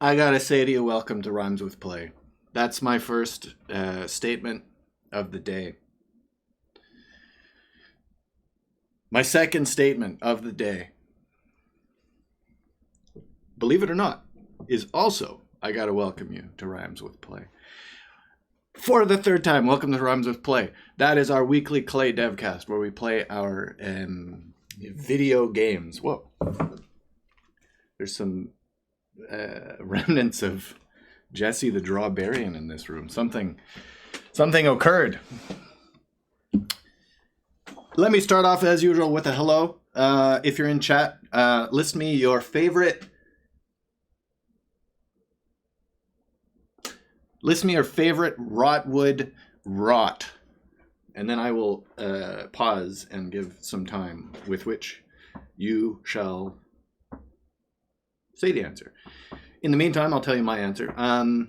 I gotta say to you, welcome to Rhymes with Play. That's my first statement of the day. My second statement of the day, believe it or not, is also I gotta welcome you to Rhymes with Play. For the third time, welcome to Rhymes with Play. That is our weekly Klei devcast where we play our video games. Whoa. There's some remnants of Jesse the Drawbarian in this room. Something occurred. Let me start off as usual with a hello. If you're in chat, list me your favorite Rotwood rot, and then I will pause and give some time with which you shall say the answer. In the meantime, I'll tell you my answer. I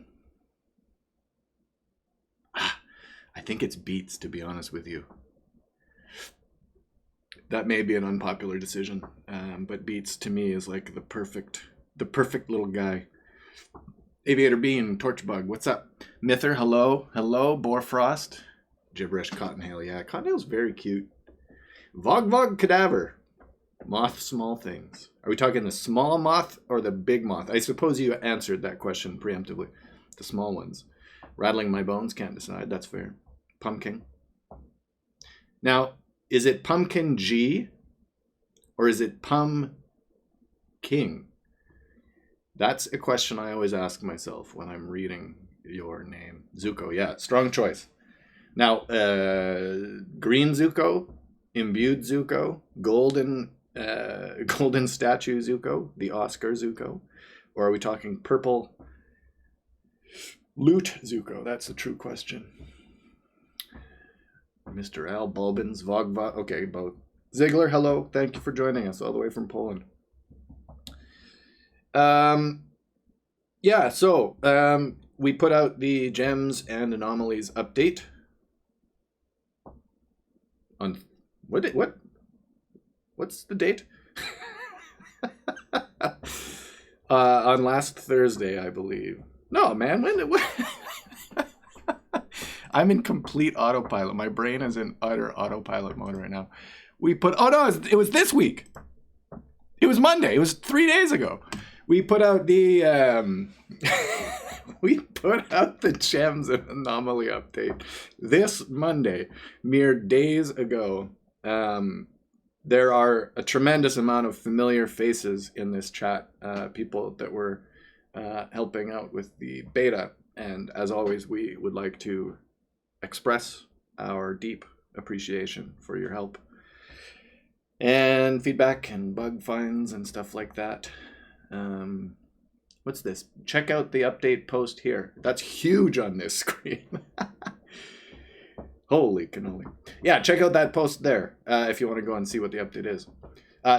think it's beets, to be honest with you. That may be an unpopular decision, but beets to me is like the perfect little guy. Aviator Bean, Torchbug, what's up? Mither, hello. Hello, Boarfrost. Gibberish, Cottontail, yeah. Cottontail's very cute. Vog Cadaver. Moth small things. Are we talking the small moth or the big moth? I suppose you answered that question preemptively. The small ones. Rattling my bones, can't decide. That's fair. Pumpkin. Now, is it Pumpkin G or is it Pum King? That's a question I always ask myself when I'm reading your name. Zuko, yeah, strong choice. Now, green Zuko, imbued Zuko, golden statue Zuko, the Oscar Zuko, or are we talking purple loot Zuko? That's the true question. Mr. Al Bulbins, Vogva, okay, both. Ziggler, hello, thank you for joining us all the way from Poland. We put out the Gems and Anomalies update on what's the date? On last Thursday, I believe. No, man, when I'm in complete autopilot. My brain is in utter autopilot mode right now. It was this week. It was Monday. It was 3 days ago. We put out the Gems and Anomaly update this Monday, mere days ago. There are a tremendous amount of familiar faces in this chat, people that were helping out with the beta, and as always, we would like to express our deep appreciation for your help and feedback and bug finds and stuff like that. What's this? Check out the update post here. That's huge on this screen. Holy cannoli. Yeah, check out that post there if you want to go and see what the update is.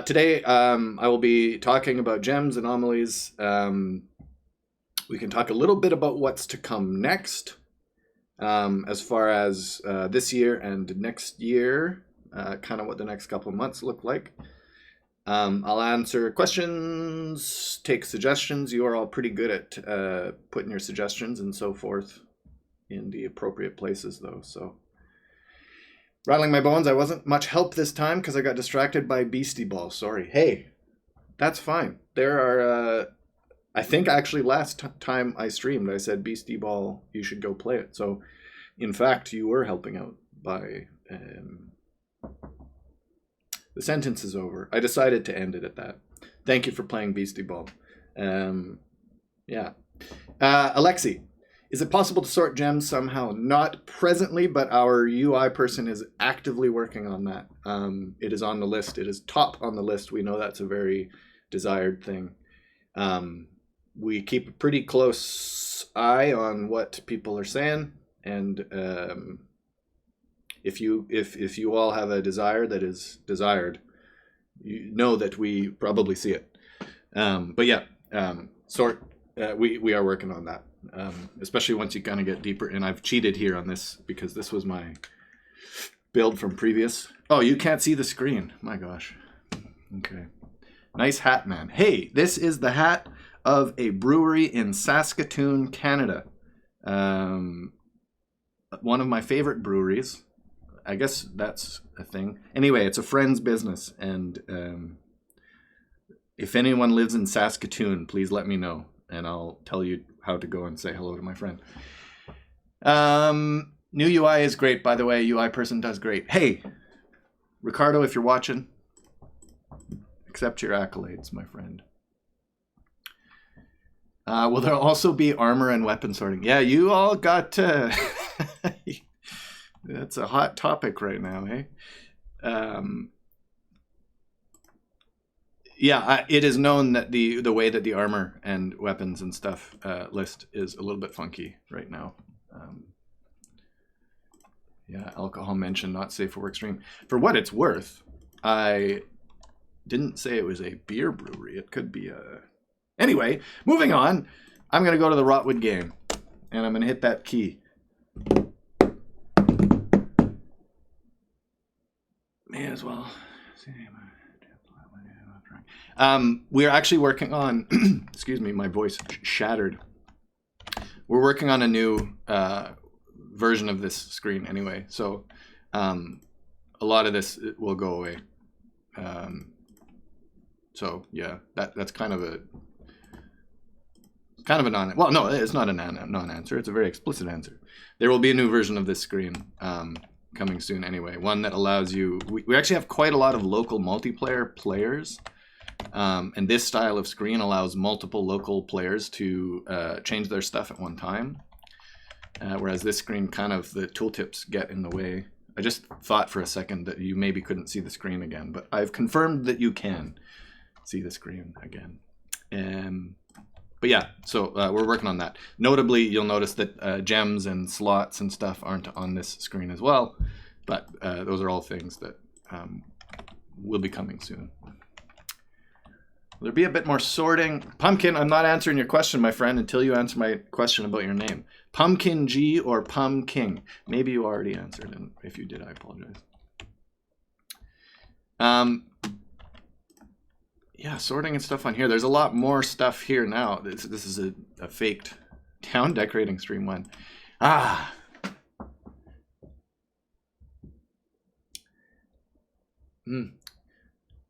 Today, I will be talking about Gems, Anomalies. We can talk a little bit about what's to come next, as far as this year and next year, kind of what the next couple of months look like. I'll answer questions, take suggestions. You are all pretty good at putting your suggestions and so forth in the appropriate places, though. So, rattling my bones, I wasn't much help this time because I got distracted by Beastie Ball. Sorry. Hey, that's fine. There are, I think actually last time I streamed, I said Beastie Ball, you should go play it. So, in fact, you were helping out by... The sentence is over. I decided to end it at that. Thank you for playing Beastie Ball. Yeah. Alexi, is it possible to sort gems somehow? Not presently, but our UI person is actively working on that. It is on the list. It is top on the list. We know that's a very desired thing. We keep a pretty close eye on what people are saying, and if you all have a desire that is desired, you know that we probably see it. But yeah, we are working on that, especially once you kind of get deeper. And I've cheated here on this because this was my build from previous. Oh, you can't see the screen. My gosh. Okay. Nice hat, man. Hey, this is the hat of a brewery in Saskatoon, Canada. One of my favorite breweries. I guess that's a thing. Anyway, it's a friend's business, and if anyone lives in Saskatoon, please let me know, and I'll tell you how to go and say hello to my friend. New UI is great, by the way. UI person does great. Hey, Ricardo, if you're watching, accept your accolades, my friend. Will there also be armor and weapon sorting? Yeah, you all got... That's a hot topic right now, eh? Yeah, it is known that the way that the armor and weapons and stuff list is a little bit funky right now. Yeah, alcohol mentioned, not safe for work stream. For what it's worth, I didn't say it was a beer brewery. It could be a... Anyway, moving on. I'm going to go to the Rotwood game, and I'm going to hit that key. May as well. We're actually working on... excuse me, my voice shattered. We're working on a new version of this screen anyway, so a lot of this will go away. So yeah, that's kind of a non... Well, no, it's not a non-answer. It's a very explicit answer. There will be a new version of this screen coming soon anyway. One that allows you... We actually have quite a lot of local multiplayer players. And this style of screen allows multiple local players to change their stuff at one time. Whereas this screen, kind of, the tooltips get in the way. I just thought for a second that you maybe couldn't see the screen again, but I've confirmed that you can see the screen again. But yeah, so we're working on that. Notably, you'll notice that gems and slots and stuff aren't on this screen as well, but those are all things that will be coming soon. Will there be a bit more sorting? Pumpkin, I'm not answering your question, my friend, until you answer my question about your name. Pumpkin G or Pum King? Maybe you already answered, and if you did, I apologize. Yeah, sorting and stuff on here. There's a lot more stuff here now. This is a faked town decorating stream one.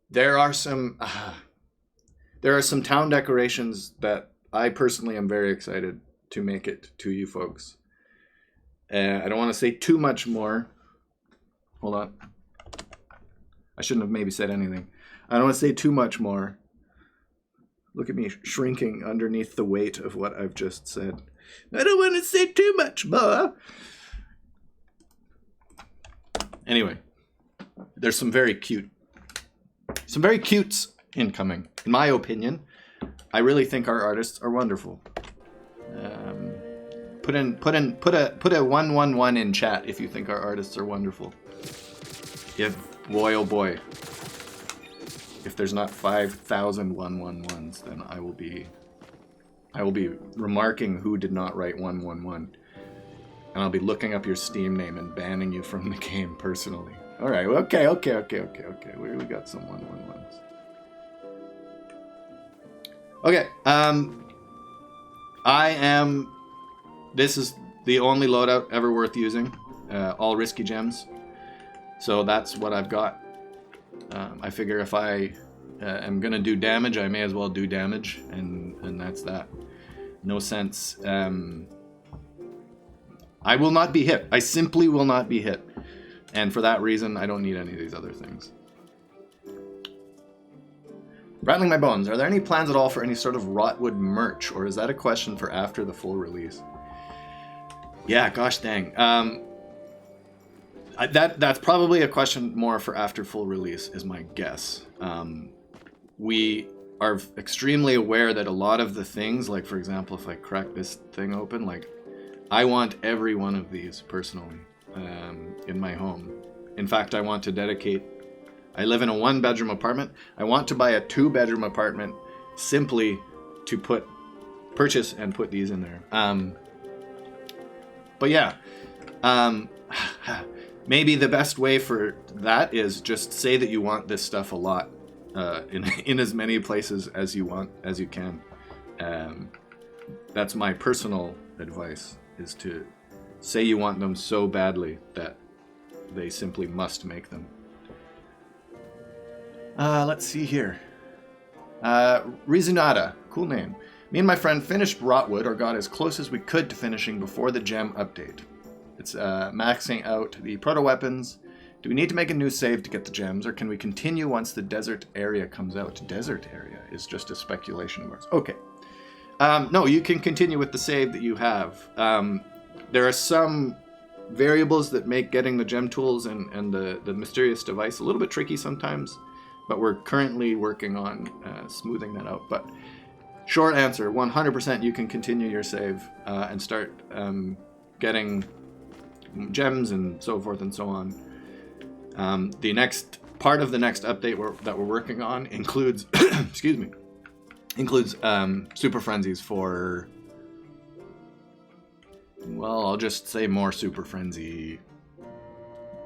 There are some town decorations that I personally am very excited to make it to you folks. I don't want to say too much more. Hold on. I shouldn't have maybe said anything. I don't want to say too much more. Look at me shrinking underneath the weight of what I've just said. I don't want to say too much more. Anyway, there's some very cutes incoming. In my opinion, I really think our artists are wonderful. Put a 111 in chat if you think our artists are wonderful. Yeah, boy, oh boy. If there's not 5,000 111s, then I will be remarking who did not write 111. And I'll be looking up your Steam name and banning you from the game personally. All right, okay. We got some 111s. Okay, this is the only loadout ever worth using. All risky gems. So that's what I've got. I figure if I am going to do damage, I may as well do damage, and that's that. No sense. I will not be hit. I simply will not be hit. And for that reason, I don't need any of these other things. Rattling my bones. Are there any plans at all for any sort of Rotwood merch, or is that a question for after the full release? Yeah, gosh dang. That's probably a question more for after full release, is my guess. We are extremely aware that a lot of the things, like for example, if I crack this thing open, like I want every one of these personally in my home. In fact, I want to dedicate. I live in a 1-bedroom apartment. I want to buy a 2-bedroom apartment simply to purchase and put these in there. But yeah, maybe the best way for that is just say that you want this stuff a lot in as many places as you can, That's my personal advice, is to say you want them so badly that they simply must make them. Let's see here. Rizunada, cool name. Me and my friend finished Rotwood, or got as close as we could to finishing before the gem update. It's maxing out the proto-weapons. Do we need to make a new save to get the gems, or can we continue once the desert area comes out? Desert area is just a speculation of ours. Okay. No, you can continue with the save that you have. There are some variables that make getting the gem tools and the mysterious device a little bit tricky sometimes, but we're currently working on smoothing that out. But short answer, 100% you can continue your save and start getting gems and so forth and so on. The next part of the next update that we're working on includes, excuse me, super frenzies for, well, I'll just say more super frenzy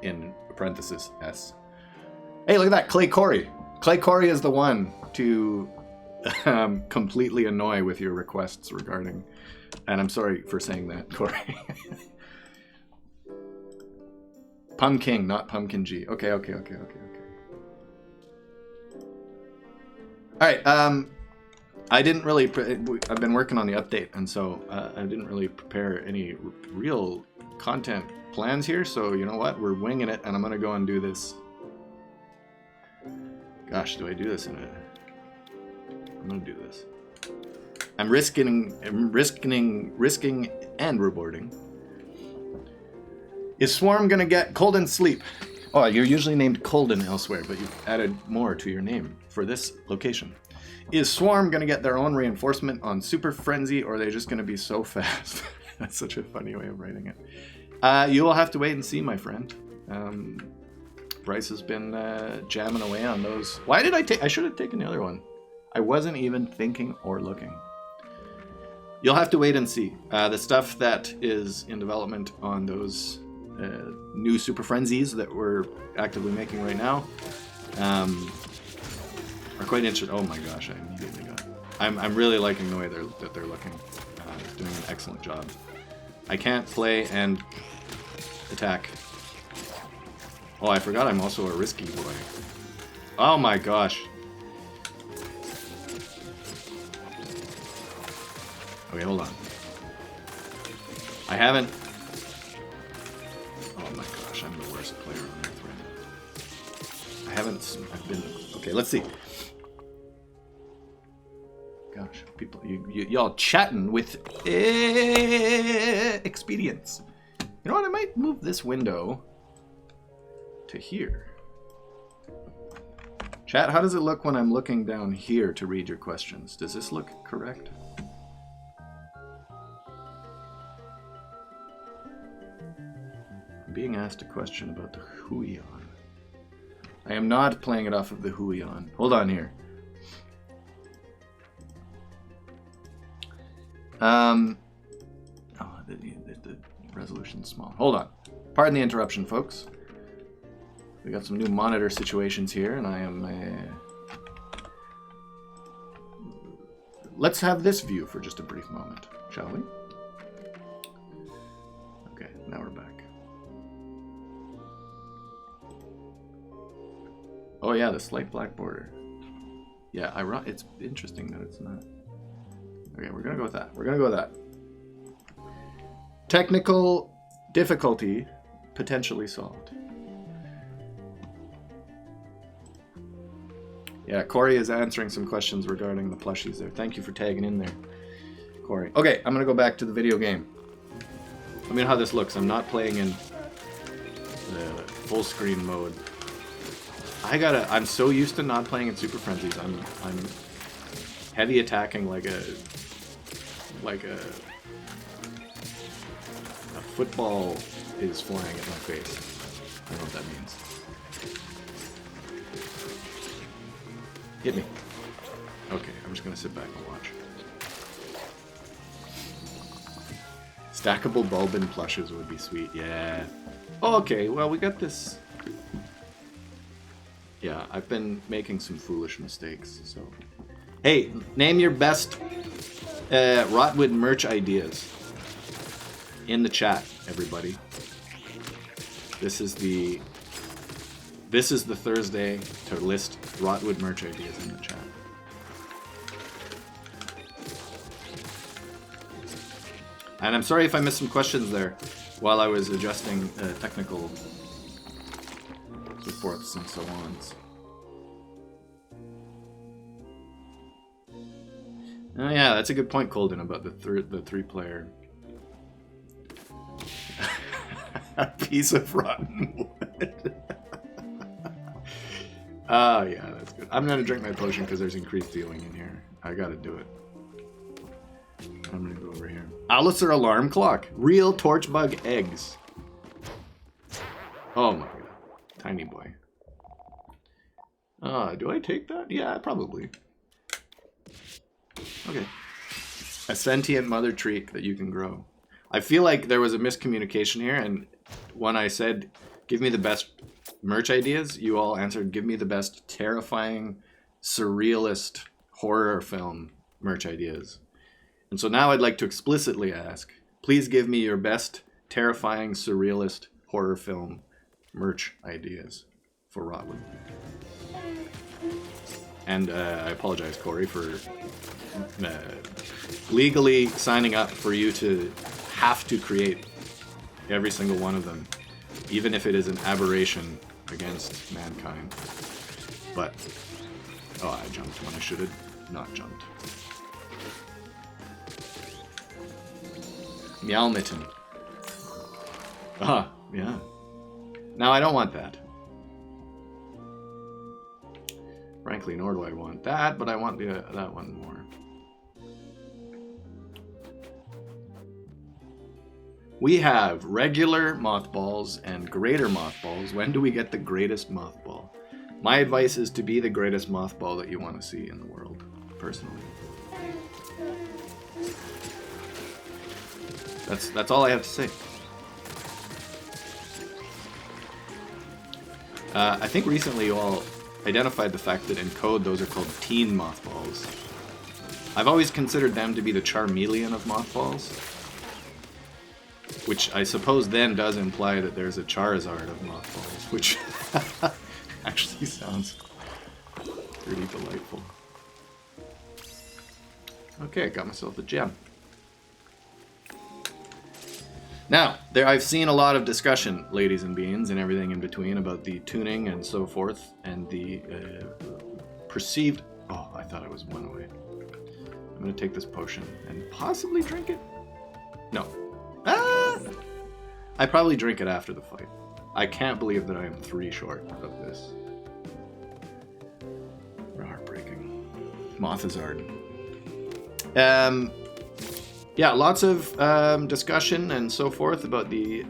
in parenthesis S. Hey, look at that, Klei Corey. Klei Corey is the one to completely annoy with your requests regarding, and I'm sorry for saying that, Corey. Pumpkin, not Pumpkin G. Okay. All right. I didn't really. I've been working on the update, and so I didn't really prepare any real content plans here. So you know what? We're winging it, and I'm gonna go and do this. Gosh, do I do this in a? I'm gonna do this. I'm risking and rewarding. Is Swarm gonna get Colden Sleep? Oh, you're usually named Colden elsewhere, but you've added more to your name for this location. Is Swarm gonna get their own reinforcement on Super Frenzy, or are they just gonna be so fast? That's such a funny way of writing it. You will have to wait and see, my friend. Bryce has been jamming away on those. Why did I take? I should have taken the other one. I wasn't even thinking or looking. You'll have to wait and see. The stuff that is in development on those new Super Frenzies that we're actively making right now are quite interesting. Oh my gosh, I immediately got it. I'm really liking the way that they're looking. It's doing an excellent job. I can't play and attack. Oh, I forgot I'm also a risky boy. Oh my gosh. Okay, hold on. I haven't... Oh my gosh, I'm the worst player on earth right now. I've been... Okay, let's see. Gosh, people, y'all chatting with expedience. You know what, I might move this window to here. Chat, how does it look when I'm looking down here to read your questions? Does this look correct? I'm being asked a question about the Huion. I am not playing it off of the Huion. Hold on here. Oh, the resolution's small. Hold on. Pardon the interruption, folks. We got some new monitor situations here, and I am... Let's have this view for just a brief moment, shall we? Okay, now we're back. Oh yeah, the slight black border. Yeah, it's interesting that it's not. Okay, we're gonna go with that. We're gonna go with that. Technical difficulty potentially solved. Yeah, Corey is answering some questions regarding the plushies there. Thank you for tagging in there, Corey. Okay, I'm gonna go back to the video game. Let me know how this looks. I'm not playing in the full screen mode. I'm so used to not playing in Super Frenzies. I'm heavy attacking like a football is flying at my face. I don't know what that means. Hit me. Okay, I'm just gonna sit back and watch. Stackable Bulbin plushes would be sweet, yeah. Oh, okay, well, we got this. Yeah, I've been making some foolish mistakes, so. Hey, name your best Rotwood merch ideas in the chat, everybody. This is the Thursday to list Rotwood merch ideas in the chat. And I'm sorry if I missed some questions there while I was adjusting technical so forths and so ons. Oh yeah, that's a good point, Colden, about the three-player. A piece of rotten wood. Oh yeah, that's good. I'm gonna drink my potion because there's increased healing in here. I gotta do it. I'm gonna go over here. Alistair alarm clock. Real torchbug eggs. Oh my god. Tiny boy. Do I take that? Yeah, probably. Okay. A sentient mother tree that you can grow. I feel like there was a miscommunication here, and when I said, give me the best merch ideas, you all answered, give me the best terrifying, surrealist horror film merch ideas. And so now I'd like to explicitly ask, please give me your best terrifying, surrealist horror film merch ideas for Rotwood. And I apologize, Corey, for legally signing up for you to have to create every single one of them, even if it is an aberration against mankind. But, oh, I jumped when I should have not jumped. Meow mitten. Ah, yeah. Now I don't want that. Frankly, nor do I want that, but I want that one more. We have regular mothballs and greater mothballs. When do we get the greatest mothball? My advice is to be the greatest mothball that you want to see in the world, personally. That's all I have to say. I think recently you all identified the fact that in code those are called teen mothballs. I've always considered them to be the Charmeleon of mothballs, which I suppose then does imply that there's a Charizard of mothballs, which actually sounds pretty delightful. Okay, got myself a gem. Now, I've seen a lot of discussion, ladies and beans, and everything in between about the tuning and so forth, and the perceived... Oh, I thought it was one away. I'm going to take this potion and possibly drink it? No. Ah! I probably drink it after the fight. I can't believe that I am 3 short of this. Heartbreaking. Mothazard. Yeah, lots of discussion and so forth about the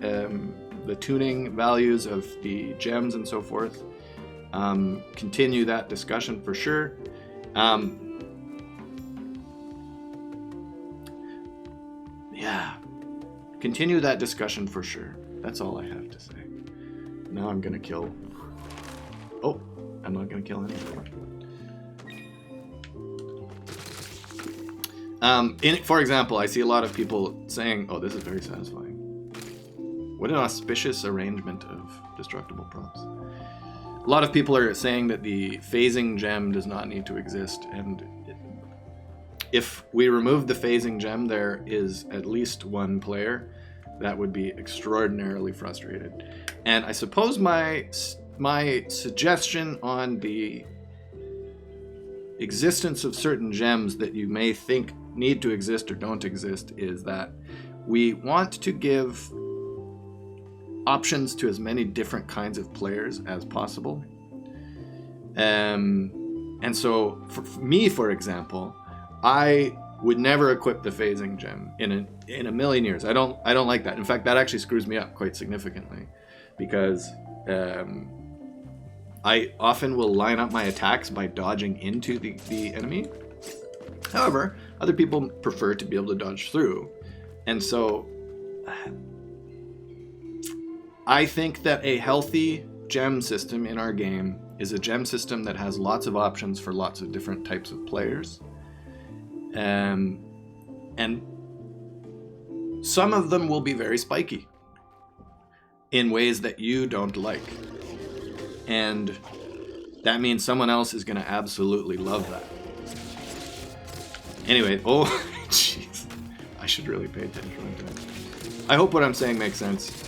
tuning values of the gems and so forth. Continue that discussion for sure. Yeah, continue that discussion for sure. That's all I have to say. Now I'm gonna kill. Oh, I'm not gonna kill anyone. For example, I see a lot of people saying, oh, this is very satisfying. What an auspicious arrangement of destructible props. A lot of people are saying that the phasing gem does not need to exist, and if we remove the phasing gem, there is at least one player that would be extraordinarily frustrated. And I suppose my suggestion on the existence of certain gems that you may think need to exist or don't exist is that we want to give options to as many different kinds of players as possible. And so for me, for example, I would never equip the phasing gem in a million years. I don't like that. In fact, that actually screws me up quite significantly, because I often will line up my attacks by dodging into the enemy. However, other people prefer to be able to dodge through. And so I think that a healthy gem system in our game is a gem system that has lots of options for lots of different types of players. And some of them will be very spiky in ways that you don't like. And that means someone else is going to absolutely love that. Anyway, oh, jeez. I should really pay attention to that. I hope what I'm saying makes sense.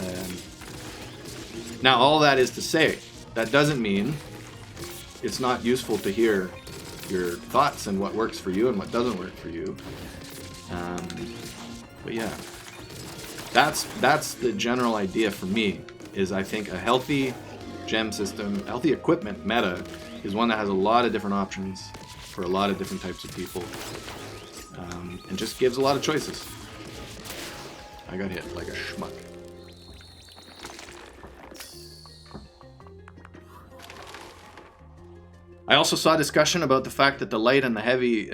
Now, all that is to say, that doesn't mean it's not useful to hear your thoughts and what works for you and what doesn't work for you. But yeah, that's the general idea for me, is I think a healthy gem system, healthy equipment meta, is one that has a lot of different options for a lot of different types of people, and just gives a lot of choices. I got hit like a schmuck. I also saw discussion about the fact that the light and the heavy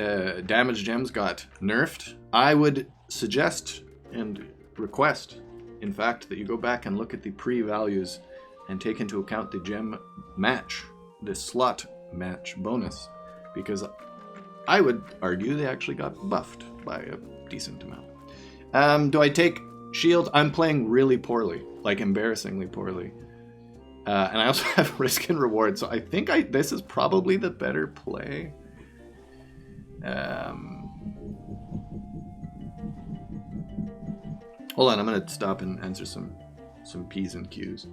damage gems got nerfed. I would suggest and request, in fact, that you go back and look at the pre-values and take into account the gem match, the slot match bonus, because I would argue they actually got buffed by a decent amount. Do I take shield? I'm playing really poorly, like embarrassingly poorly. And I also have risk and reward, so I think this is probably the better play. Hold on, I'm gonna stop and answer some P's and Q's.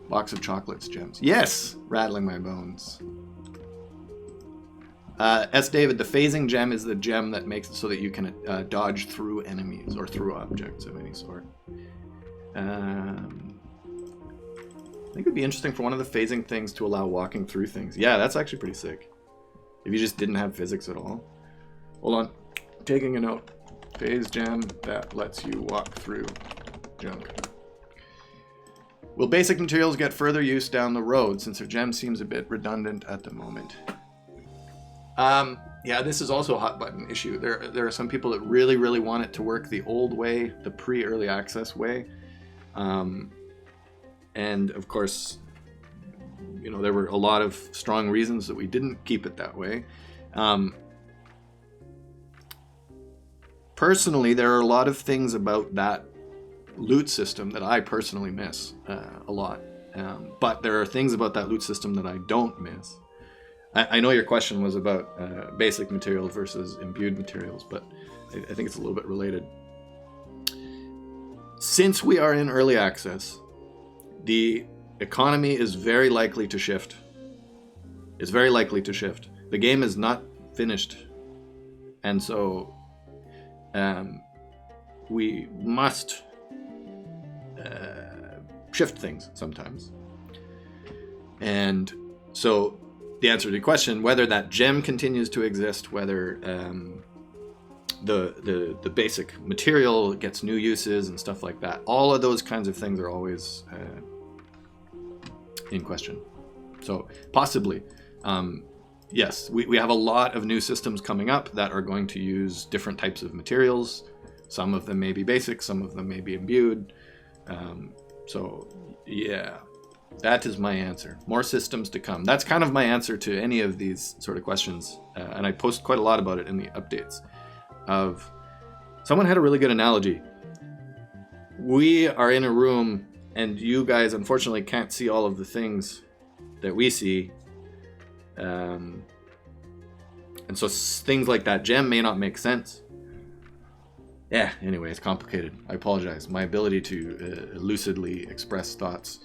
Box of chocolates, gems. Yes! Rattling my bones. S. David, the phasing gem is the gem that makes it so that you can dodge through enemies or through objects of any sort. I think it would be interesting for one of the phasing things to allow walking through things. Yeah, that's actually pretty sick. If you just didn't have physics at all. Hold on. Taking a note. Phase gem that lets you walk through junk. Will basic materials get further use down the road, since their gem seems a bit redundant at the moment? Yeah, this is also a hot button issue. There are some people that really, really want it to work the old way, the pre-early access way. And of course, you know, there were a lot of strong reasons that we didn't keep it that way. Personally, there are a lot of things about that loot system that I personally miss a lot. But there are things about that loot system that I don't miss. I know your question was about basic material versus imbued materials, but I think it's a little bit related. Since we are in early access, the economy is very likely to shift. It's very likely to shift. The game is not finished. And so we must shift things sometimes. And so the answer to the question, whether that gem continues to exist, whether the basic material gets new uses and stuff like that, all of those kinds of things are always in question. So possibly, yes, we have a lot of new systems coming up that are going to use different types of materials. Some of them may be basic, some of them may be imbued. So yeah, that is my answer. More systems to come. That's kind of my answer to any of these sort of questions. And I post quite a lot about it in the updates. Someone had a really good analogy. We are in a room and you guys unfortunately can't see all of the things that we see. And so things like that gem may not make sense. Yeah, anyway, it's complicated. I apologize. My ability to lucidly express thoughts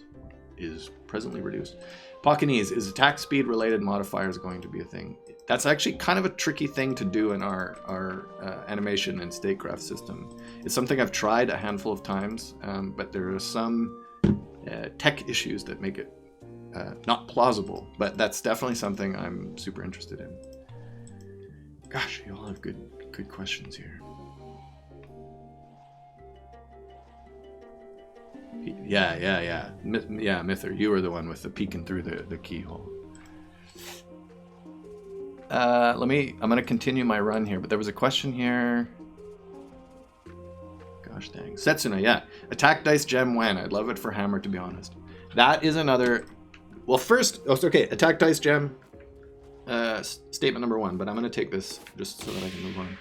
is presently reduced. Pakinese, is attack speed related modifiers going to be a thing? That's actually kind of a tricky thing to do in our animation and statecraft system. It's something I've tried a handful of times, but there are some tech issues that make it not plausible, but that's definitely something I'm super interested in. Gosh, you all have good questions here. Yeah, Mither, you were the one with the peeking through the keyhole. I'm gonna continue my run here, but there was a question here. Gosh dang. Setsuna, yeah. Attack dice gem when? I'd love it for hammer, to be honest. That is another... Well, first... Oh, okay, attack dice gem. Statement number 1, but I'm gonna take this just so that I can move on.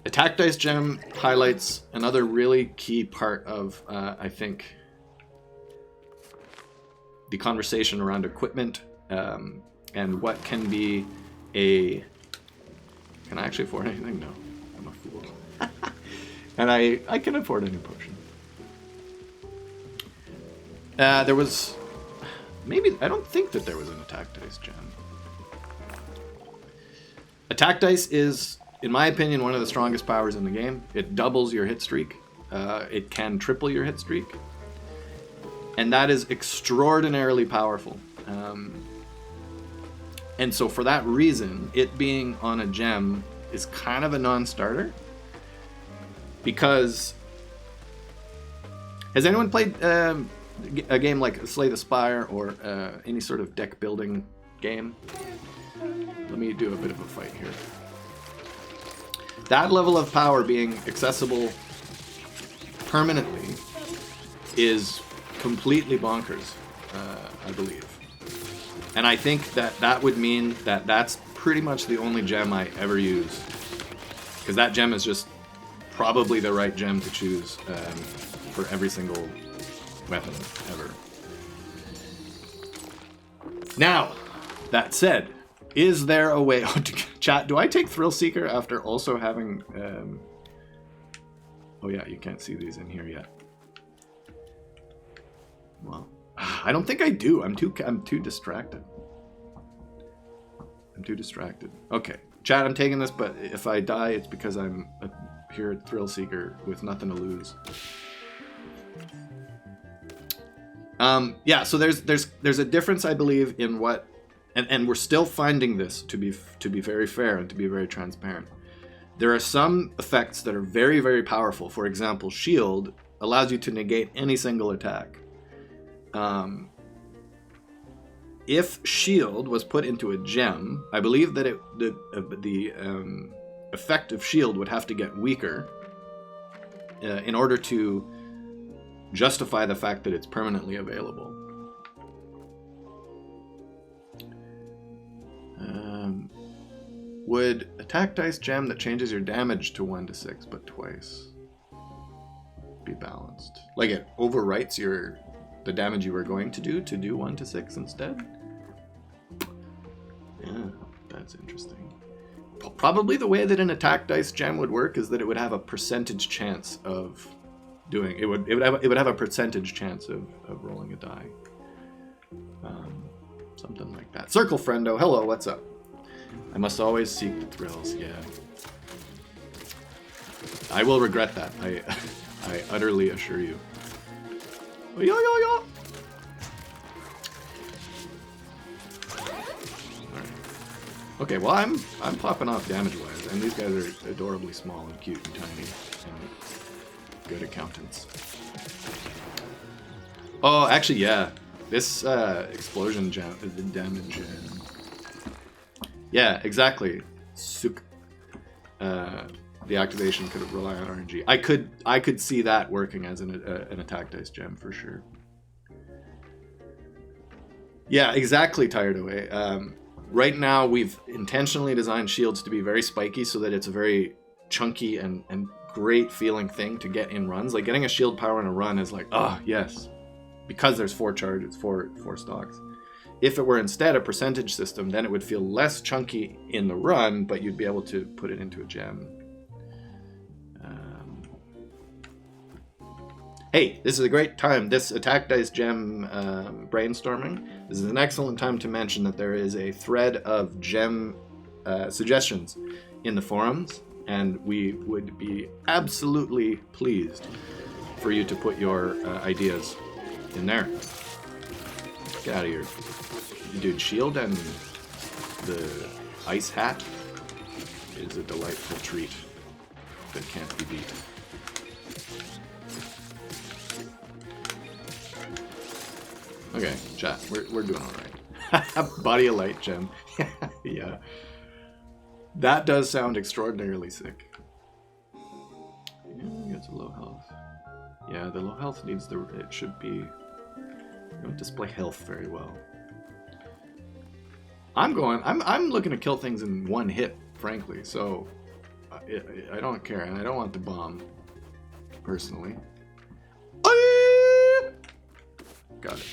Attack Dice Gem highlights another really key part of, I think, the conversation around equipment and what can be a... Can I actually afford anything? No, I'm a fool. And I can afford a new potion. There was... Maybe... I don't think that there was an Attack Dice Gem. Attack Dice is, in my opinion, one of the strongest powers in the game. It doubles your hit streak. It can triple your hit streak. And that is extraordinarily powerful. And so for that reason, it being on a gem is kind of a non-starter. Because... Has anyone played a game like Slay the Spire or any sort of deck building game? Let me do a bit of a fight here. That level of power being accessible permanently is completely bonkers, I believe. And I think that that would mean that that's pretty much the only gem I ever use. Because that gem is just probably the right gem to choose for every single weapon ever. Now, that said, is there a way... Chat, do I take Thrill Seeker after also having... Oh yeah, you can't see these in here yet. Well, I don't think I do. I'm too distracted. I'm too distracted. Okay, chat, I'm taking this, but if I die, it's because I'm here at Thrill Seeker with nothing to lose. Yeah, so there's a difference, I believe, in what, and we're still finding this to be very fair and to be very transparent. There are some effects that are very, very powerful. For example, Shield allows you to negate any single attack. If Shield was put into a gem, I believe that the effect of Shield would have to get weaker in order to justify the fact that it's permanently available. Would Attack Dice Gem that changes your damage to 1 to 6 but twice be balanced? Like it overwrites the damage you were going to do 1 to 6 instead? Yeah, that's interesting. Probably the way that an Attack Dice Gem would work is that it would have a percentage chance of doing it would have a percentage chance of rolling a die. Something like that. Circle Friendo, hello, what's up? I must always seek the thrills, yeah. I will regret that. I utterly assure you. Yo yo yo. Alright. Okay, well I'm popping off damage wise, and these guys are adorably small and cute and tiny and good accountants. Oh, actually, yeah. This explosion gem is the damage. Yeah, exactly. Suk. The activation could rely on RNG. I could see that working as an Attack Dice Gem for sure. Yeah, exactly, Tired Away. Right now, we've intentionally designed shields to be very spiky so that it's a very chunky and great feeling thing to get in runs. Like getting a shield power in a run is like, oh yes, because there's 4 charges, 4 stocks. If it were instead a percentage system, then it would feel less chunky in the run, but you'd be able to put it into a gem. Hey, this is a great time. This Attack Dice Gem brainstorming. This is an excellent time to mention that there is a thread of gem suggestions in the forums, and we would be absolutely pleased for you to put your ideas in there. Get out of here. Dude, Shield and the ice hat is a delightful treat that can't be beat. Okay, chat, we're doing alright. Body of Light gem. Yeah. That does sound extraordinarily sick. Yeah, it's a low health. Yeah, the low health needs it should be... You don't display health very well. I'm looking to kill things in one hit, frankly, so I don't care, and I don't want the bomb, personally. Got it.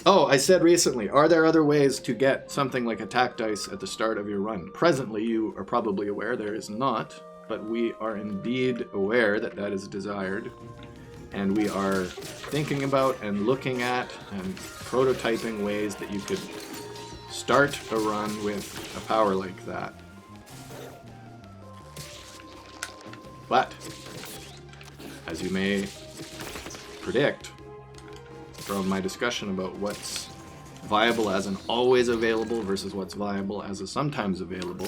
Oh, I said recently, are there other ways to get something like attack dice at the start of your run? Presently, you are probably aware there is not, but we are indeed aware that that is desired. And we are thinking about and looking at and prototyping ways that you could start a run with a power like that. But, as you may predict from my discussion about what's viable as an always available versus what's viable as a sometimes available,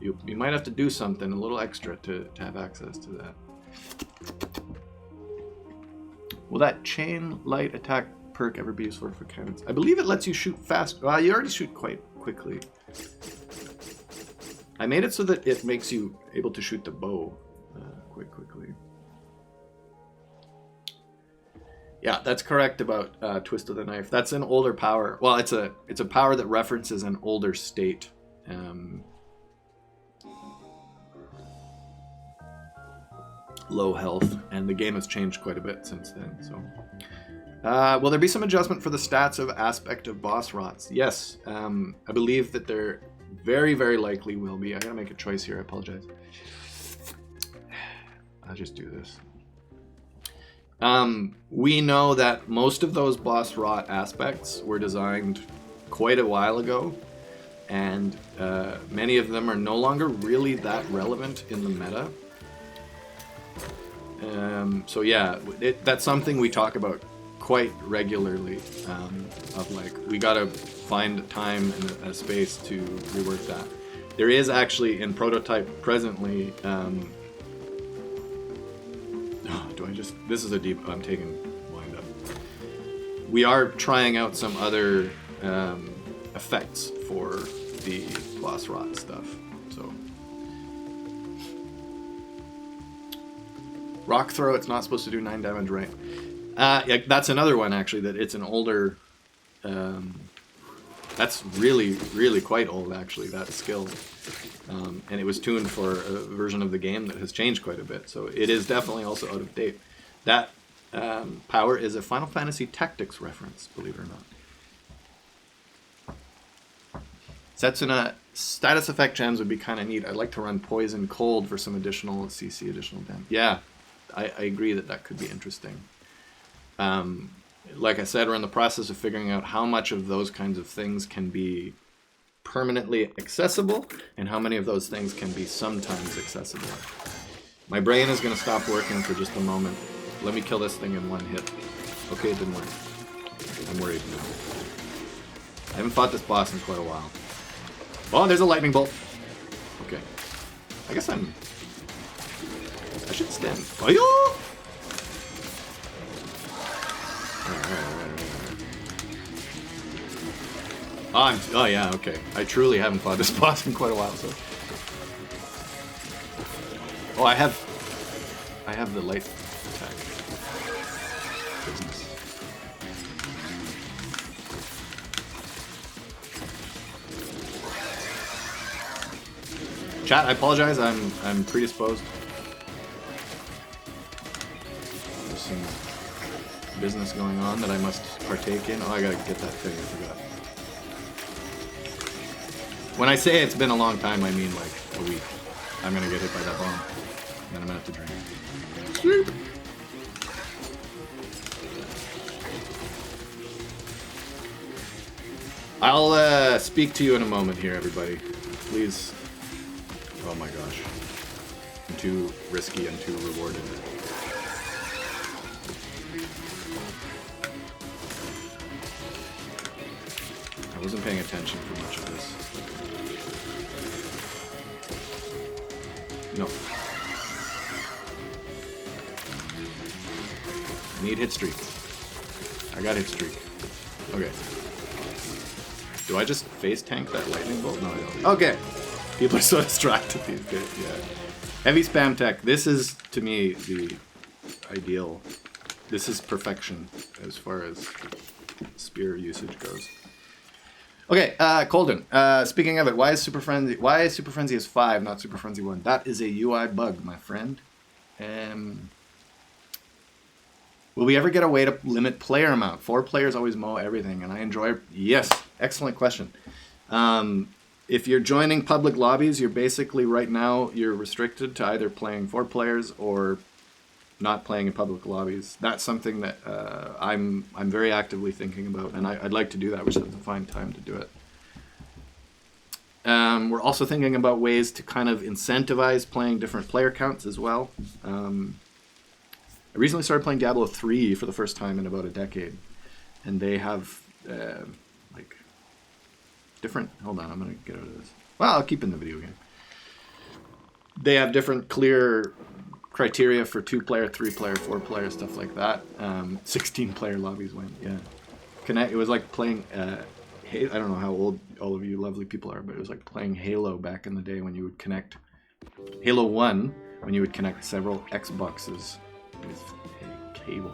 you might have to do something a little extra to have access to that. Will that chain light attack perk ever be useful for cannons? I believe it lets you shoot fast. Well, you already shoot quite quickly. I made it so that it makes you able to shoot the bow quite quickly. Yeah, that's correct about Twist of the Knife. That's an older power. Well, it's a power that references an older state. Low health, and the game has changed quite a bit since then. So, will there be some adjustment for the stats of aspect of boss rots? Yes, I believe that there very, very likely will be. I gotta make a choice here. I apologize. I'll just do this. We know that most of those boss rot aspects were designed quite a while ago, and many of them are no longer really that relevant in the meta. So yeah, that's something we talk about quite regularly, of like, we gotta find time and a space to rework that. There is actually in prototype presently, this is a deep, I'm taking wind up. We are trying out some other effects for the boss rot stuff, so. Rock throw, it's not supposed to do 9 damage, right? Yeah, that's another one, actually, that it's an older... that's really, really quite old, actually, that skill. And it was tuned for a version of the game that has changed quite a bit, so it is definitely also out of date. That power is a Final Fantasy Tactics reference, believe it or not. Setsuna status effect gems would be kind of neat. I'd like to run Poison Cold for some additional CC, additional damage. Yeah. I agree that that could be interesting. Like I said, we're in the process of figuring out how much of those kinds of things can be permanently accessible and how many of those things can be sometimes accessible. My brain is going to stop working for just a moment. Let me kill this thing in one hit. Okay, it didn't work. I'm worried now. I haven't fought this boss in quite a while. Oh, there's a lightning bolt. Okay. I guess I should stand. Oh, oh yeah, okay. I truly haven't fought this boss in quite a while, so. Oh, I have the light attack. Business. Chat, I apologize. I'm predisposed. There's some business going on that I must partake in. Oh, I gotta get that thing. I forgot. When I say it's been a long time, I mean like a week. I'm gonna get hit by that bomb. Then I'm gonna have to drink. Sweet. I'll speak to you in a moment here, everybody. Please. Oh my gosh. I'm too risky and too rewarded. I wasn't paying attention for much of this. No. I need hit streak. I got hit streak. Okay. Do I just face tank that lightning bolt? No, I don't. Okay. People are so distracted these days. Yeah. Heavy spam tech. This is, to me, the ideal. This is perfection as far as spear usage goes. Okay, Colden. Speaking of it, why is Super Frenzy is 5, not Super Frenzy 1? That is a UI bug, my friend. Will we ever get a way to limit player amount? 4 players always mow everything, and I enjoy... Yes, excellent question. If you're joining public lobbies, you're basically, right now, you're restricted to either playing 4 players or not playing in public lobbies. That's something that I'm very actively thinking about, and I'd like to do that. We just have to find time to do it. We're also thinking about ways to kind of incentivize playing different player counts as well. I recently started playing Diablo 3 for the first time in about a decade, and they have like different... Hold on, I'm going to get out of this. Well, I'll keep in the video game. They have different clear criteria for 2-player, 3-player, 4-player, stuff like that. 16-player lobbies went, yeah. It was like playing... I don't know how old all of you lovely people are, but it was like playing Halo back in the day when you would connect... Halo 1, when you would connect several Xboxes with a cable.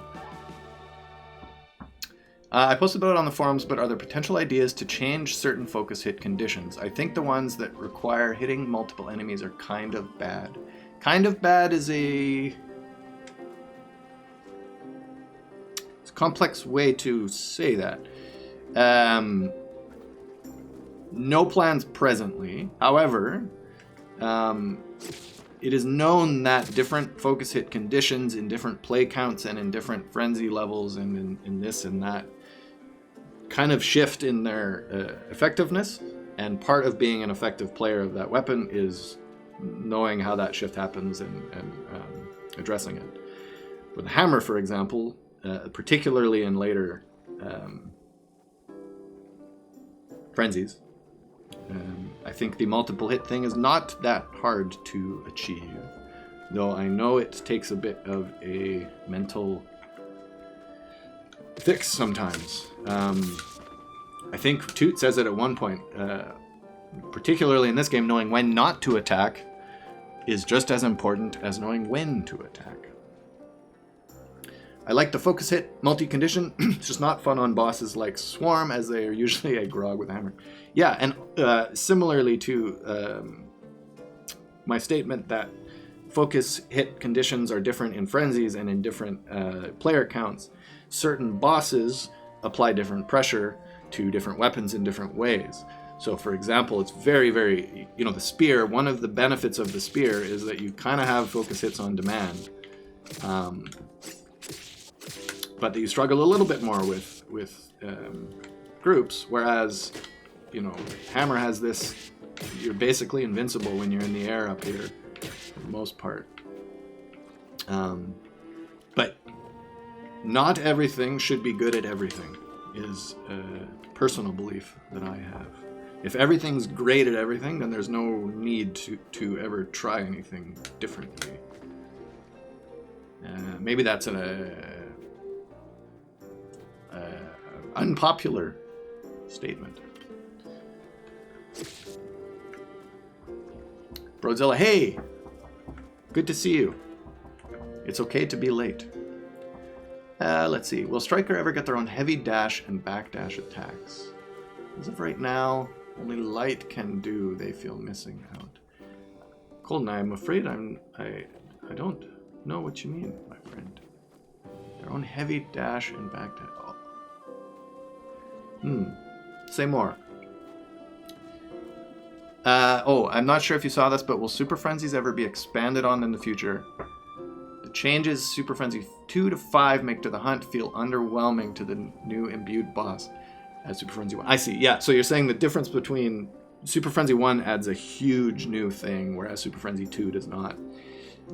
I posted about it on the forums, but are there potential ideas to change certain focus hit conditions? I think the ones that require hitting multiple enemies are kind of bad. Kind of bad is it's a complex way to say that. No plans presently. However, it is known that different focus hit conditions in different play counts and in different frenzy levels and in this and that kind of shift in their effectiveness. And part of being an effective player of that weapon is knowing how that shift happens and addressing it. With the hammer, for example, particularly in later frenzies, I think the multiple hit thing is not that hard to achieve, though I know it takes a bit of a mental fix sometimes. I think Toot says it at one point, particularly in this game, knowing when not to attack is just as important as knowing when to attack. I like the focus hit multi-condition. It's just not fun on bosses like Swarm, as they are usually a grog with a hammer. Yeah, and similarly to my statement that focus hit conditions are different in frenzies and in different player counts, certain bosses apply different pressure to different weapons in different ways. So, for example, it's very, very, the spear, one of the benefits of the spear is that you kind of have focus hits on demand. But that you struggle a little bit more with groups, whereas, hammer has this, you're basically invincible when you're in the air up here, for the most part. But not everything should be good at everything, is a personal belief that I have. If everything's great at everything, then there's no need to ever try anything differently. Maybe that's an unpopular statement. Broadzilla, hey! Good to see you. It's okay to be late. Let's see. Will Striker ever get their own heavy dash and backdash attacks? As of right now, only light can do. They feel missing out. Colton, I'm afraid I don't know what you mean, my friend. Their own heavy dash and backdash. Say more. I'm not sure if you saw this, but will Super Frenzies ever be expanded on in the future? The changes Super Frenzy 2 to 5 make to the hunt feel underwhelming to the new imbued boss as Super Frenzy 1. I see, yeah, so you're saying the difference between Super Frenzy 1 adds a huge new thing, whereas Super Frenzy 2 does not.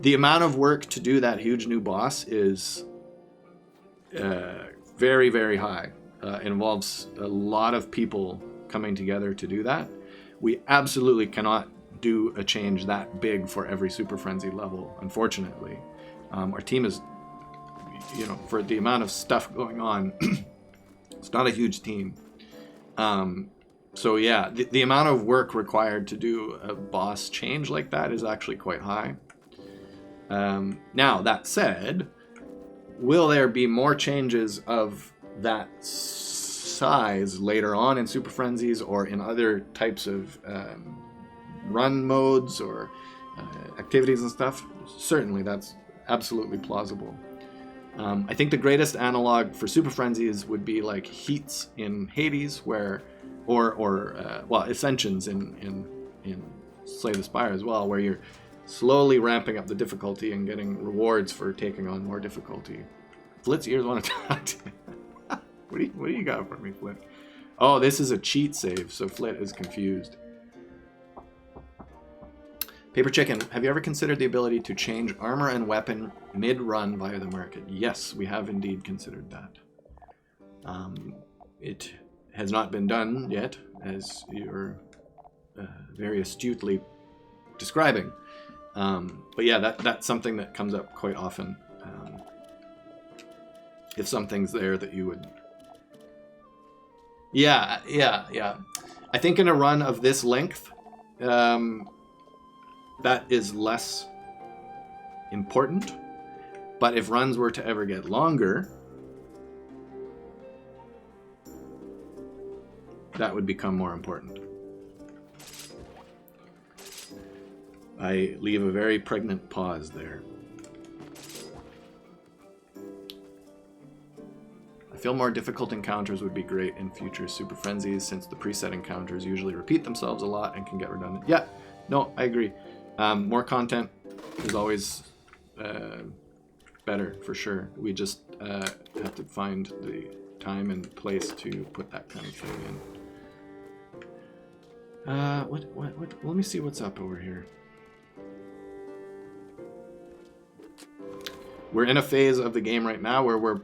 The amount of work to do that huge new boss is very, very high. It involves a lot of people coming together to do that. We absolutely cannot do a change that big for every Super Frenzy level, unfortunately. Our team is, for the amount of stuff going on, it's not a huge team. So yeah, the amount of work required to do a boss change like that is actually quite high. Now, that said, will there be more changes of that size later on in Super Frenzies or in other types of run modes or activities and stuff, certainly that's absolutely plausible. I think the greatest analog for Super Frenzies would be like heats in Hades, where, or ascensions in Slay the Spire as well, where you're slowly ramping up the difficulty and getting rewards for taking on more difficulty. Flit's ears want to talk. What do you got for me, Flit? Oh, this is a cheat save, so Flit is confused. Paper Chicken, have you ever considered the ability to change armor and weapon mid-run via the market? Yes, we have indeed considered that. It has not been done yet, as you're very astutely describing. But yeah, that's something that comes up quite often. If something's there that you would... Yeah. I think in a run of this length, that is less important. But if runs were to ever get longer, that would become more important. I leave a very pregnant pause there. I feel more difficult encounters would be great in future Super Frenzies, since the preset encounters usually repeat themselves a lot and can get redundant. Yeah, no, I agree. More content is always better, for sure. We just have to find the time and place to put that kind of thing in. What? Let me see what's up over here. We're in a phase of the game right now where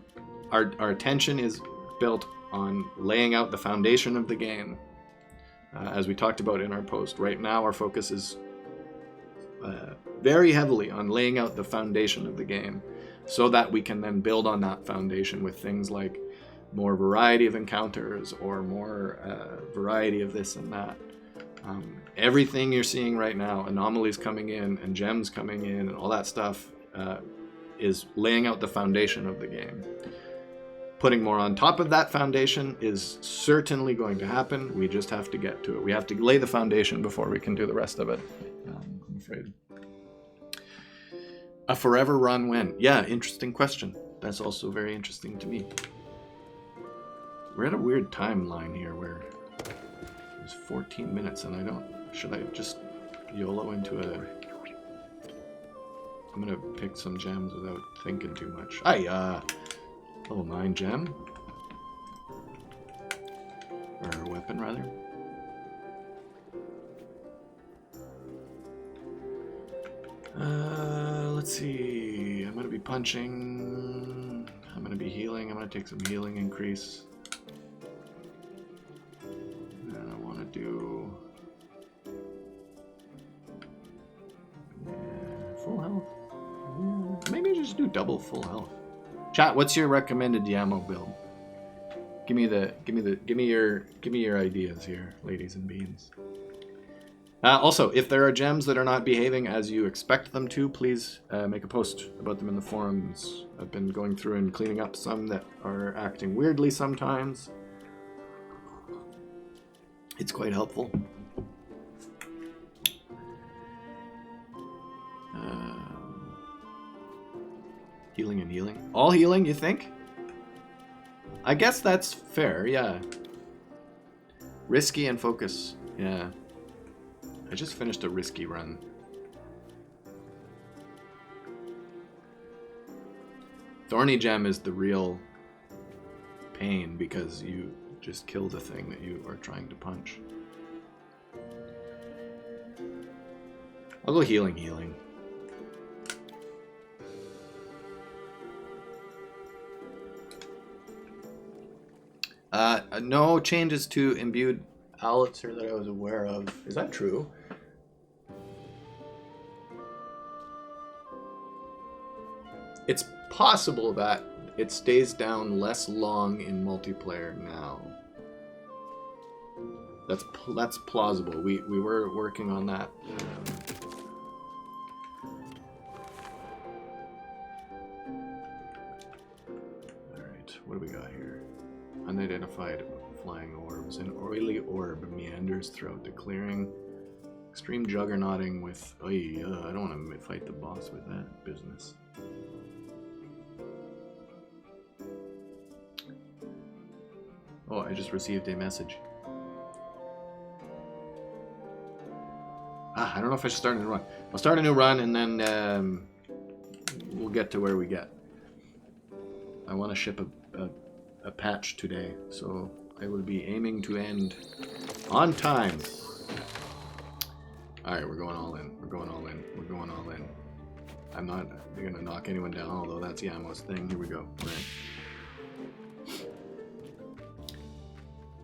our attention is built on laying out the foundation of the game. As we talked about in our post, right now our focus is very heavily on laying out the foundation of the game, so that we can then build on that foundation with things like more variety of encounters or more variety of this and that. Everything you're seeing right now, anomalies coming in and gems coming in and all that stuff, is laying out the foundation of the game. Putting more on top of that foundation is certainly going to happen. We just have to get to it. We have to lay the foundation before we can do the rest of it, I'm afraid. A forever run when? Yeah, interesting question. That's also very interesting to me. We're at a weird timeline here where there's 14 minutes and I don't... Should I just YOLO into a... I'm gonna pick some gems without thinking too much. Level 9 gem. Or weapon, rather. Let's see. I'm gonna be punching. I'm gonna be healing. I'm gonna take some healing increase. And I wanna do... full health? Maybe just do double full health. Chat, what's your recommended Yamo build? Give me your ideas here, ladies and beans. Also, if there are gems that are not behaving as you expect them to, please make a post about them in the forums. I've been going through and cleaning up some that are acting weirdly sometimes. It's quite helpful. Healing and healing. All healing, you think? I guess that's fair, yeah. Risky and focus, yeah. I just finished a risky run. Thorny Gem is the real pain because you just kill the thing that you are trying to punch. I'll go healing. No changes to imbued Elixir that I was aware of. Is that true? It's possible that it stays down less long in multiplayer now. That's plausible. We were working on that. All right, what do we got here? Unidentified flying orbs. An oily orb meanders throughout the clearing. Extreme juggernauting with... I don't want to fight the boss with that business. Oh, I just received a message. I don't know if I should start a new run. I'll start a new run and then we'll get to where we get. I want to ship a patch today, so I will be aiming to end on time. Alright, we're going all in. We're going all in. We're going all in. I'm not going to knock anyone down, although that's Yamo's thing. Here we go. Right.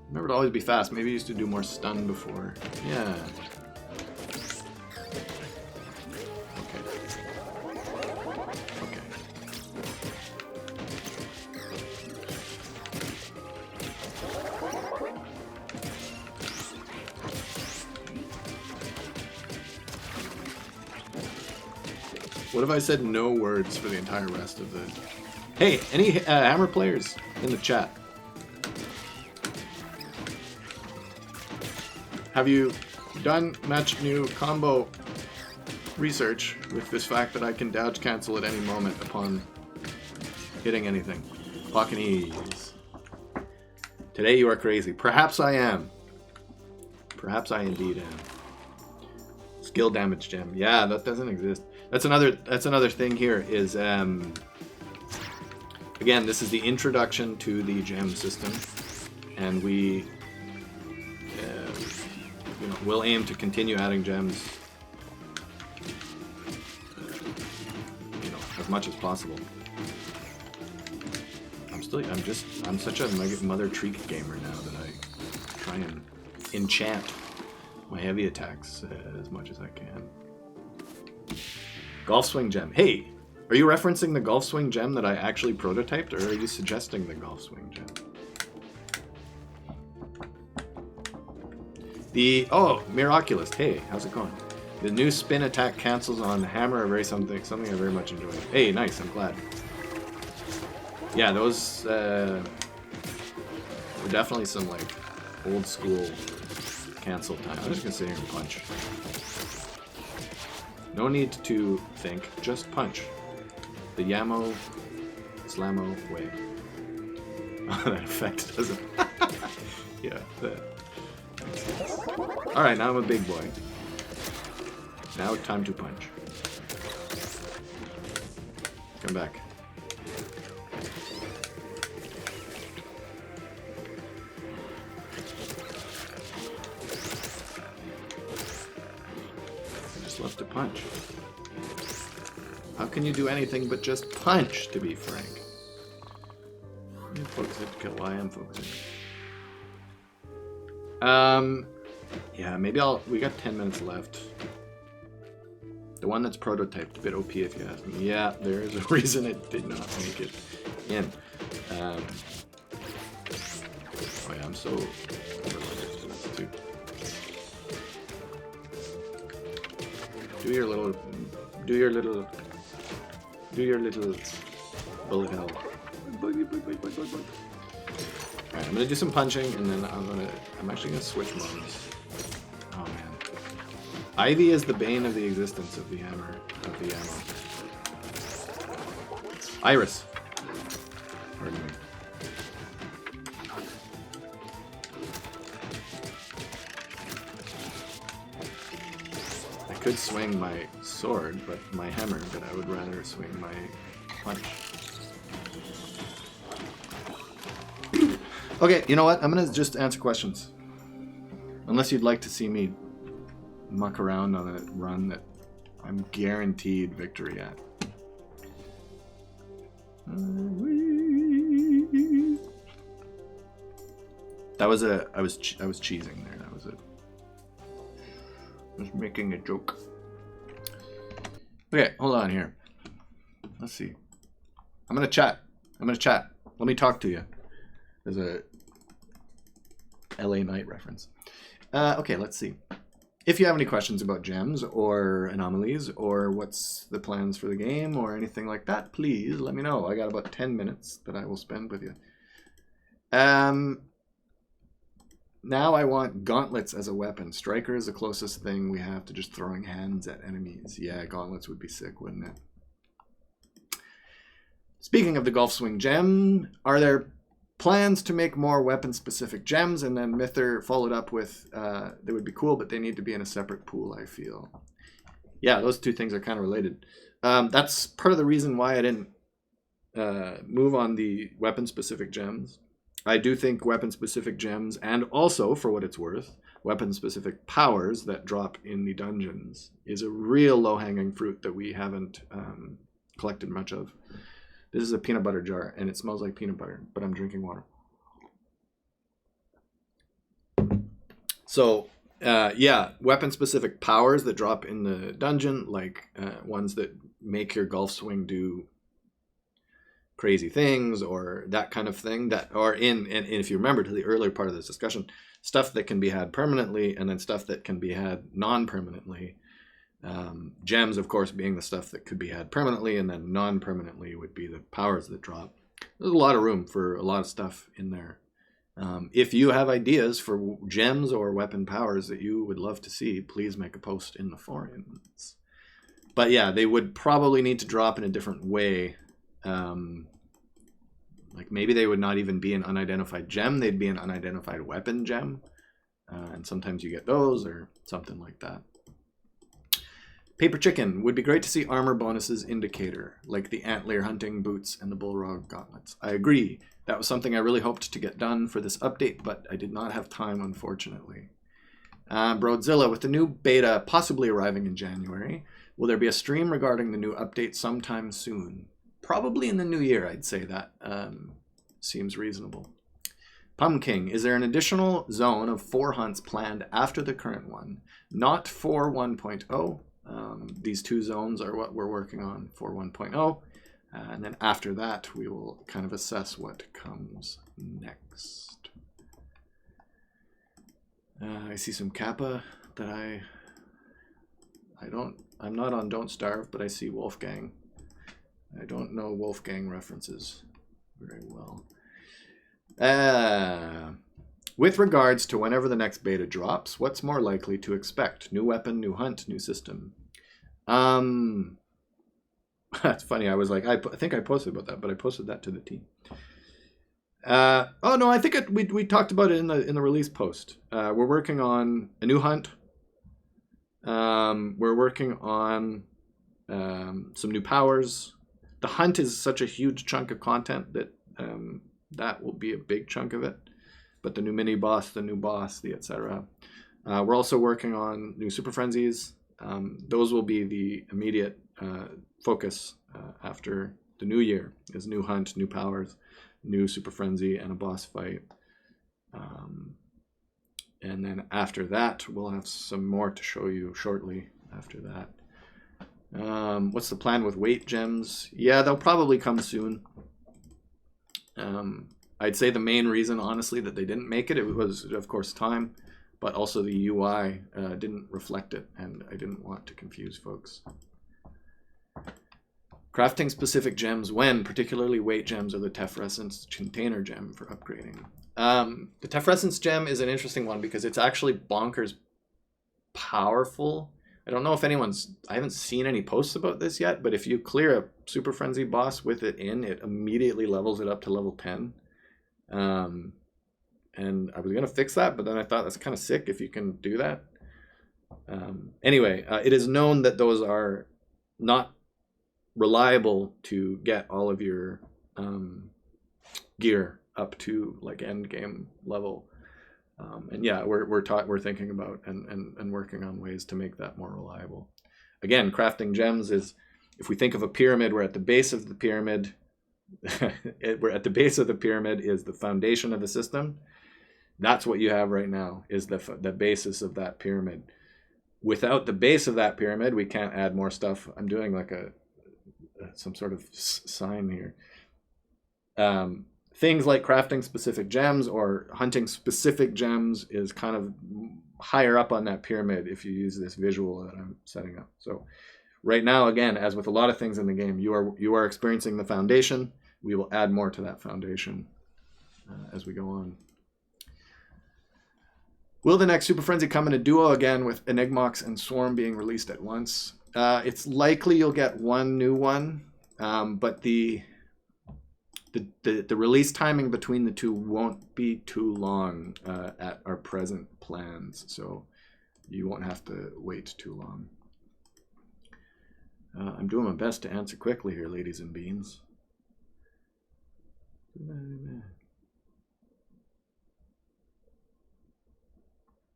Remember to always be fast. Maybe I used to do more stun before. Yeah. What if I said no words for the entire rest of the... Hey, any Hammer players in the chat? Have you done much new combo research with this fact that I can dodge cancel at any moment upon hitting anything? Pockenese. Today you are crazy. Perhaps I am. Perhaps I indeed am. Skill damage gem. Yeah, that doesn't exist. That's another thing here is again, this is the introduction to the gem system, and we we'll aim to continue adding gems as much as possible. I'm such a Mother Treek gamer now that I try and enchant my heavy attacks as much as I can. Golf swing gem. Hey, are you referencing the golf swing gem that I actually prototyped, or are you suggesting the golf swing gem? Miraculous. Hey, how's it going? The new spin attack cancels on hammer are something I very much enjoy. Hey, nice. I'm glad. Yeah, those were definitely some like old school cancel time. I'm just gonna sit here and punch. No need to think, just punch. The Yamo Slammo way. Oh, that effect doesn't. Yeah, that makes sense. Alright, now I'm a big boy. Now time to punch. Come back. Love to punch. How can you do anything but just punch, to be frank? I'm focusing to kill why I'm focusing. Yeah, maybe we got 10 minutes left. The one that's prototyped, a bit OP if you ask me. Yeah, there is a reason it did not make it in. Oh yeah, I'm so overloaded to this too. Do your little bullet hell. Alright, I'm gonna do some punching, and then I'm actually gonna switch modes. Oh man. Ivy is the bane of the existence of the hammer, of the ammo. Iris. Pardon me. I could swing my sword, but my hammer, but I would rather swing my punch. Okay, you know what? I'm gonna just answer questions. Unless you'd like to see me muck around on a run that I'm guaranteed victory at. That was I was cheesing there. That was it. I was making a joke. Okay, hold on here. Let's see. I'm gonna chat. Let me talk to you. There's a LA Knight reference. Okay, let's see. If you have any questions about gems or anomalies or what's the plans for the game or anything like that, please let me know. I got about 10 minutes that I will spend with you. Now I want gauntlets as a weapon. Striker is the closest thing we have to just throwing hands at enemies. Yeah, gauntlets would be sick, wouldn't it? Speaking of the Golf Swing gem, are there plans to make more weapon-specific gems? And then Mither followed up with, they would be cool, but they need to be in a separate pool, I feel. Yeah, those two things are kind of related. That's part of the reason why I didn't move on the weapon-specific gems. I do think weapon-specific gems, and also, for what it's worth, weapon-specific powers that drop in the dungeons is a real low-hanging fruit that we haven't collected much of. This is a peanut butter jar, and it smells like peanut butter, but I'm drinking water. So, yeah, weapon-specific powers that drop in the dungeon, like ones that make your golf swing do crazy things or that kind of thing, that are in, and if you remember to the earlier part of this discussion, stuff that can be had permanently and then stuff that can be had non-permanently. Gems, of course, being the stuff that could be had permanently, and then non-permanently would be the powers that drop. There's a lot of room for a lot of stuff in there. If you have ideas for gems or weapon powers that you would love to see, please make a post in the forums. But yeah, they would probably need to drop in a different way. Like maybe they would not even be an unidentified gem, they'd be an unidentified weapon gem. And sometimes you get those or something like that. Paper Chicken, would be great to see armor bonuses indicator, like the antler hunting boots and the bullrog gauntlets. I agree. That was something I really hoped to get done for this update, but I did not have time, unfortunately. Broadzilla, with the new beta possibly arriving in January, will there be a stream regarding the new update sometime soon? Probably in the new year, I'd say that seems reasonable. Pumpkin, is there an additional zone of 4 hunts planned after the current one? Not for 1.0. These 2 zones are what we're working on for 1.0. And then after that, we will kind of assess what comes next. I see some Kappa that I'm not on Don't Starve, but I see Wolfgang. I don't know Wolfgang references very well. With regards to whenever the next beta drops, what's more likely to expect? New weapon, new hunt, new system? That's funny. I was like, I think I posted about that, but I posted that to the team. Oh no, I think we talked about it in the release post. We're working on a new hunt. We're working on some new powers. The hunt is such a huge chunk of content that that will be a big chunk of it. But the new mini boss, the new boss, the etc. We're also working on new super frenzies. Those will be the immediate focus after the new year. Is new hunt, new powers, new super frenzy, and a boss fight. And then after that, we'll have some more to show you shortly after that. What's the plan with weight gems? Yeah, they'll probably come soon. I'd say the main reason, honestly, that they didn't make it was, of course, time, but also the UI didn't reflect it, and I didn't want to confuse folks. Crafting specific gems when, particularly weight gems or the Tefrescence container gem for upgrading. The Tefrescence gem is an interesting one because it's actually bonkers powerful. I don't know if I haven't seen any posts about this yet, but if you clear a Super Frenzy boss with it in, it immediately levels it up to level 10. And I was going to fix that, but then I thought that's kind of sick if you can do that. Anyway, it is known that those are not reliable to get all of your gear up to like end game level. And yeah, we're thinking about and working on ways to make that more reliable. Again, crafting gems is, if we think of a pyramid, we're at the base of the pyramid. We're at the base of the pyramid is the foundation of the system. That's what you have right now, is the basis of that pyramid. Without the base of that pyramid, we can't add more stuff. I'm doing like some sort of sign here. Things like crafting specific gems or hunting specific gems is kind of higher up on that pyramid if you use this visual that I'm setting up. So right now, again, as with a lot of things in the game, you are experiencing the foundation. We will add more to that foundation as we go on. Will the next Super Frenzy come in a duo again with Enigmox and Swarm being released at once? It's likely you'll get one new one, but the release timing between the two won't be too long at our present plans, so you won't have to wait too long. I'm doing my best to answer quickly here, ladies and beans.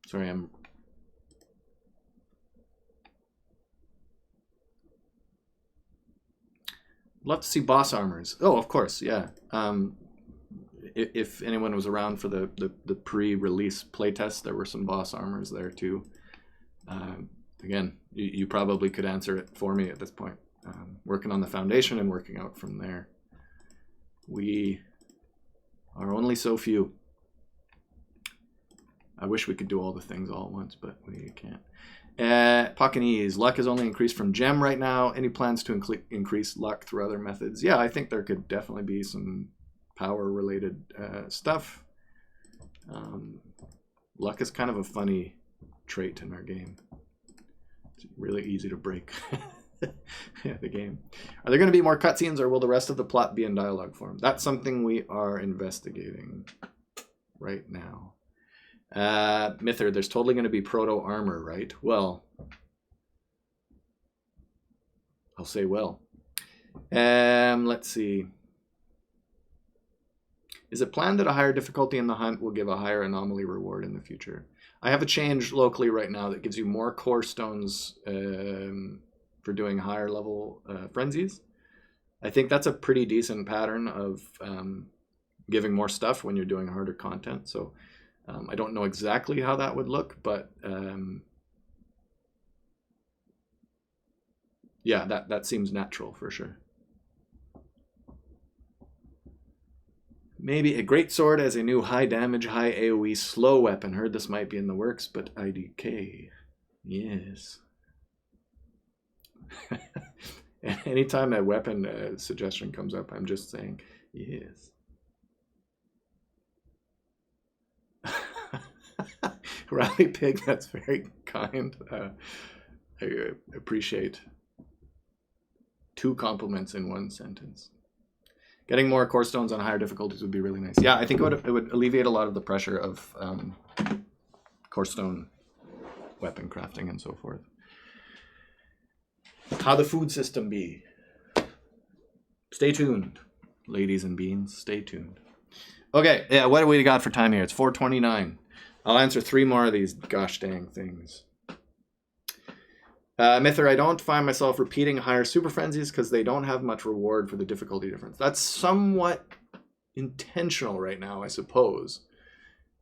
Sorry, I'm... Love to see boss armors. Oh, of course, yeah. If anyone was around for the pre-release playtest, there were some boss armors there too. Again, you probably could answer it for me at this point. Working on the foundation and working out from there. We are only so few. I wish we could do all the things all at once, but we can't. Pacanese, luck has only increased from gem right now. Any plans to increase luck through other methods? Yeah, I think there could definitely be some power-related stuff. Luck is kind of a funny trait in our game. It's really easy to break the game. Are there going to be more cutscenes, or will the rest of the plot be in dialogue form? That's something we are investigating right now. Mither, there's totally going to be proto armor, right? Well, I'll say well. Let's see. Is it planned that a higher difficulty in the hunt will give a higher anomaly reward in the future? I have a change locally right now that gives you more core stones for doing higher level frenzies. I think that's a pretty decent pattern of giving more stuff when you're doing harder content. So I don't know exactly how that would look, but yeah, that seems natural for sure. Maybe a great sword as a new high damage, high AoE slow weapon. Heard this might be in the works, but IDK. Yes. Anytime a weapon suggestion comes up, I'm just saying yes. Rally Pig, that's very kind. I appreciate 2 compliments in 1 sentence. Getting more core stones on higher difficulties would be really nice. Yeah, I think it would alleviate a lot of the pressure of core stone weapon crafting and so forth. How the food system be? Stay tuned, ladies and beans. Stay tuned. Okay, yeah, what do we got for time here? It's 4:29. I'll answer 3 more of these gosh dang things. Mither, I don't find myself repeating higher super frenzies because they don't have much reward for the difficulty difference. That's somewhat intentional right now, I suppose.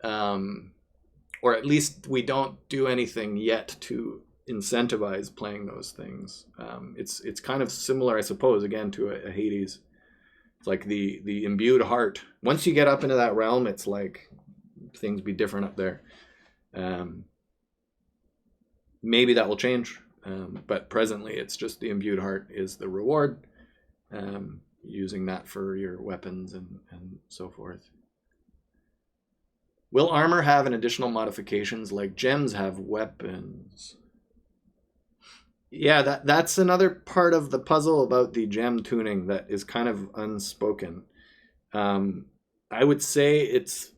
Or at least we don't do anything yet to incentivize playing those things. It's kind of similar, I suppose, again, to a Hades. It's like the imbued heart. Once you get up into that realm, it's like things be different up there. Maybe that will change. But presently, it's just the imbued heart is the reward, using that for your weapons and so forth. Will armor have an additional modifications like gems have weapons? Yeah, that's another part of the puzzle about the gem tuning that is kind of unspoken. I would say it's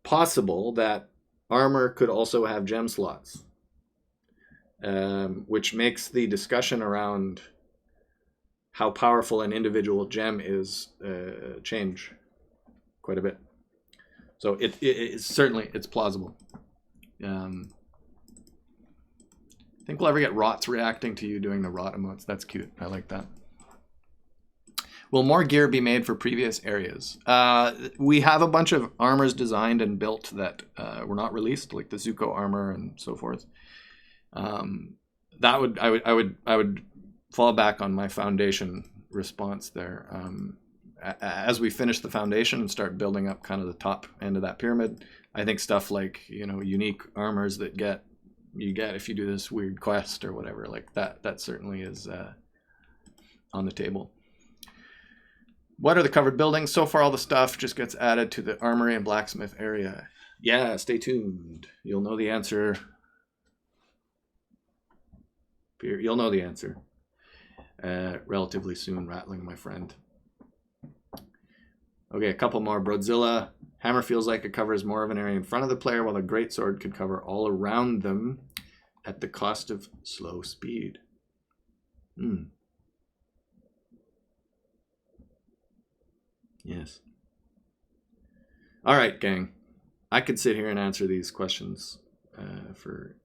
possible that armor could also have gem slots. Which makes the discussion around how powerful an individual gem is change quite a bit. So it's certainly it's plausible. I think we'll ever get Rots reacting to you doing the Rot emotes. That's cute. I like that. Will more gear be made for previous areas? We have a bunch of armors designed and built that were not released, like the Zuko armor and so forth. I would fall back on my foundation response there. As we finish the foundation and start building up kind of the top end of that pyramid, I think stuff like, unique armors that you get if you do this weird quest or whatever, like that certainly is on the table. What are the covered buildings? So far, all the stuff just gets added to the armory and blacksmith area. Yeah, stay tuned. You'll know the answer. You'll know the answer relatively soon, Rattling, my friend. Okay, a couple more. Broadzilla. Hammer feels like it covers more of an area in front of the player, while the greatsword could cover all around them at the cost of slow speed. Yes. All right, gang. I could sit here and answer these questions for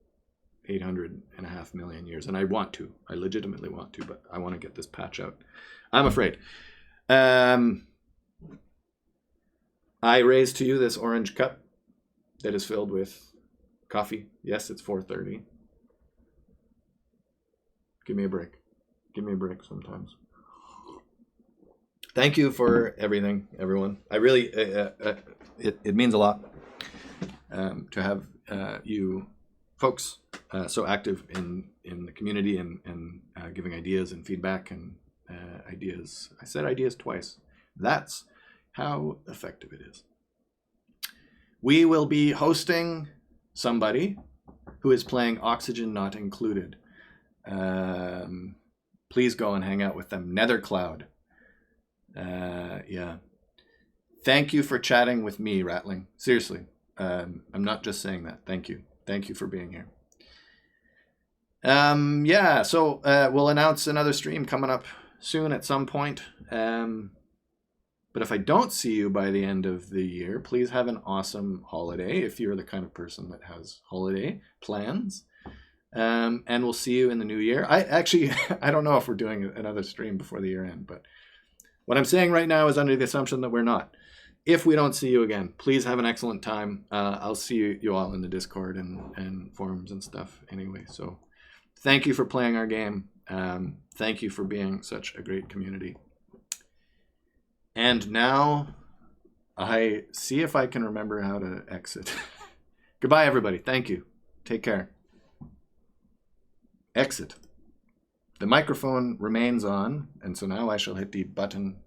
800.5 million years, and I want to. I legitimately want to, but I want to get this patch out. I'm afraid. I raise to you this orange cup that is filled with coffee. Yes, it's 4:30. Give me a break. Give me a break sometimes. Thank you for everything, everyone. I really, it means a lot to have you folks so active in the community and giving ideas and feedback and ideas. I said ideas twice. That's how effective it is. We will be hosting somebody who is playing Oxygen Not Included. Please go and hang out with them. Nethercloud. Yeah. Thank you for chatting with me, Rattling. Seriously. I'm not just saying that. Thank you. Thank you for being here. Yeah, so we'll announce another stream coming up soon at some point. But if I don't see you by the end of the year, please have an awesome holiday if you're the kind of person that has holiday plans. And we'll see you in the new year. I don't know if we're doing another stream before the year end, but what I'm saying right now is under the assumption that we're not. If we don't see you again, please have an excellent time. I'll see you all in the Discord and forums and stuff anyway. So thank you for playing our game. Thank you for being such a great community. And now I see if I can remember how to exit. Goodbye, everybody. Thank you. Take care. Exit. The microphone remains on, and so now I shall hit the button